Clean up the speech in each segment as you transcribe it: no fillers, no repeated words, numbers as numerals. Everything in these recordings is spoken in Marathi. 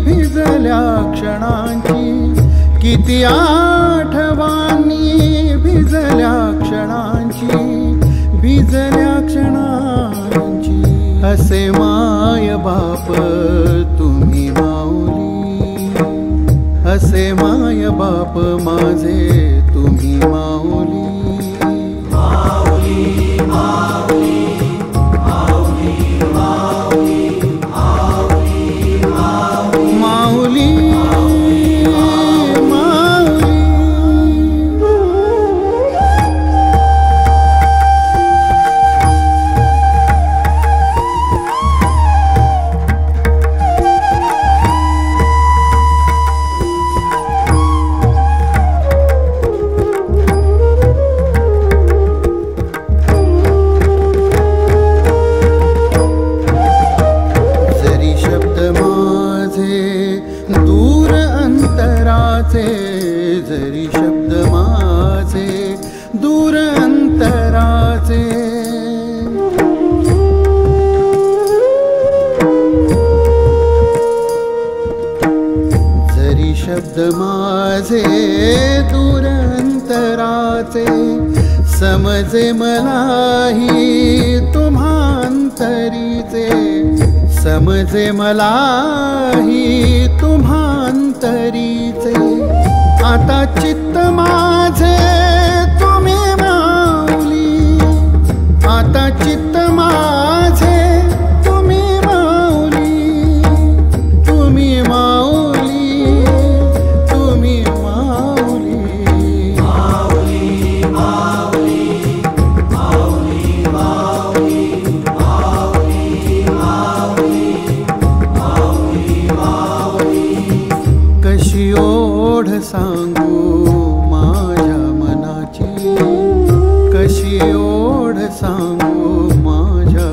भिजल्या क्षणांची, किती आठवणी भिजल्या क्षणांची, भिजल्या क्षणांची. असे माय बाप तुम्ही माऊली, असे माय बाप माझे तुम्ही माऊली. जरी शब्द माझे दूर अंतराचे, जरी शब्द माझे दूर अंतराचे, समजे मलाही तुम्हांतरीचे, समजे मलाही तुम्हांतरीचे. आता चित्त माझे तुम्ही माऊली, आता चित्त माझे तुम्ही माऊली, तुम्ही माऊली, तुम्ही माऊली. माऊली माऊली माऊली माऊली माऊली माऊली माऊली माऊली. कशी ओढ सांगू माझ्या मनाची, कशी ओढ सांगू माझ्या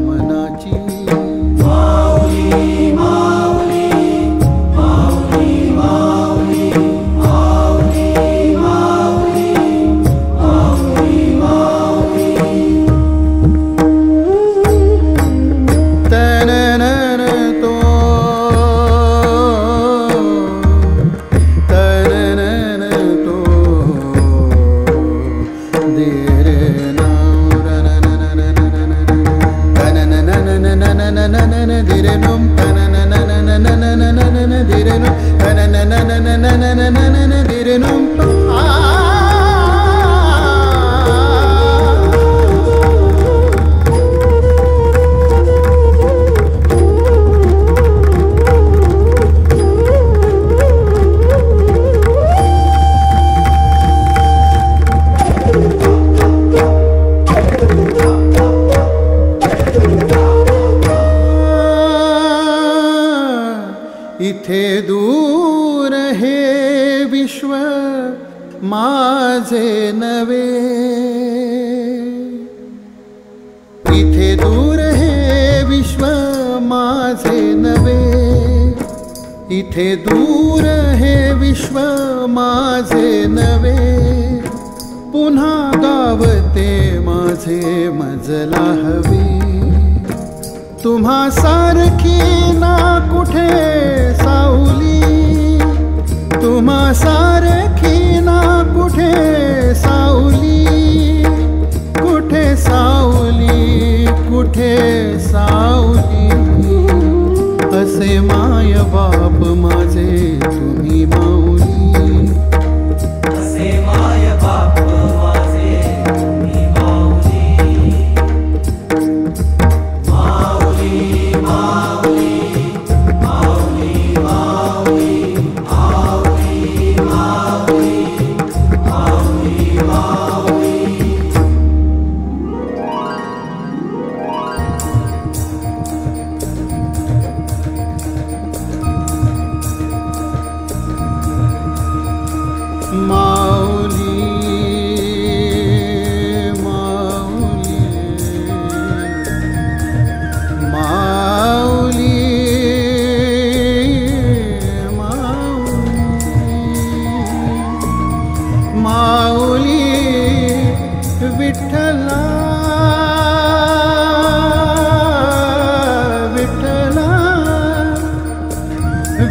मनाची. माऊली माऊली माऊली माऊली माऊली माऊली माऊली माऊली. तननन तो इथे दूर हे विश्व माझे नवे, इथे दूर हे विश्व माझे नवे, इथे दूर हे विश्व माझे नवे. पुन्हा गावते माझे मजला हवी, तुम्हा सारखी ना कुठे सावली, तुम्हा सारखी ना कुठे सावली, कुठे सावली, कुठे सावली. असे माय बाप माझे तुम्ही माऊली, असे माय बाप माझे तुम्ही माऊली.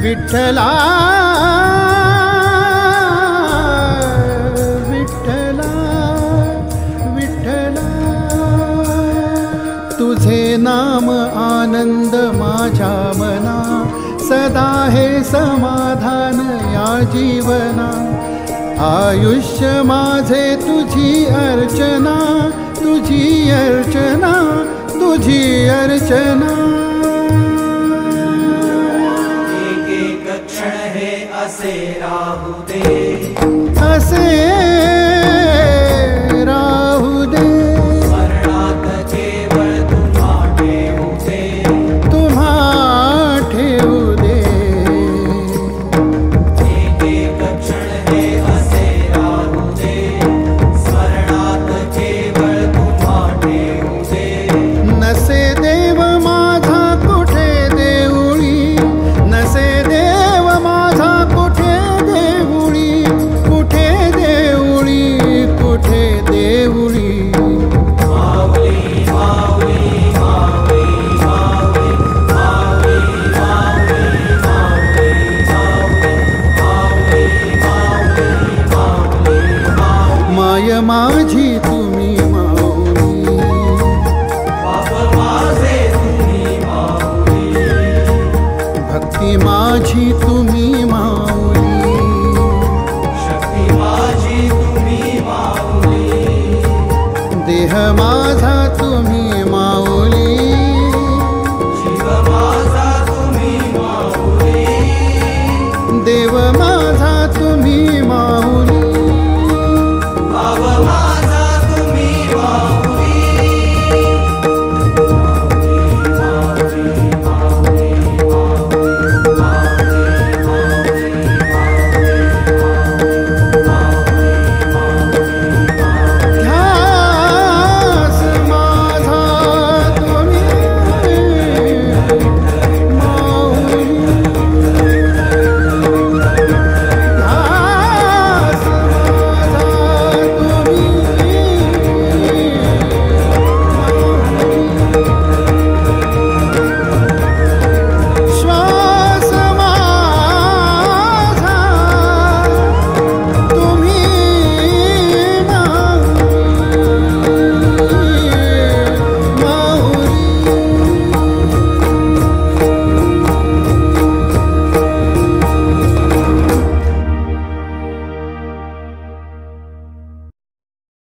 विठ्ठला विठ्ठला विठ्ठला तुझे नाम आनंद माझ्या मना सदा हे समाधान या जीवना आयुष्य माझे तुझी अर्चना तुझी अर्चना तुझी अर्चना एक एक क्षण हे असे राहू दे असे राहू दे स्मरणात केवळ तुम्हा ठेवू दे तुम्हा ठेवू दे एक एक क्षण हे असे राहू दे स्मरणात केवळ तुम्हा ठेवू दे नसे देव माझा कुठे देऊळी नसे देव माझा कुठे देऊळी कुठे देऊळी कुठे देऊळी माऊली माऊली माऊली माऊली माऊली माऊली माऊली माऊली माय माझी तुम्ही माऊली बाप माझे तुम्ही माऊली भक्ती माझी तुम्ही माऊली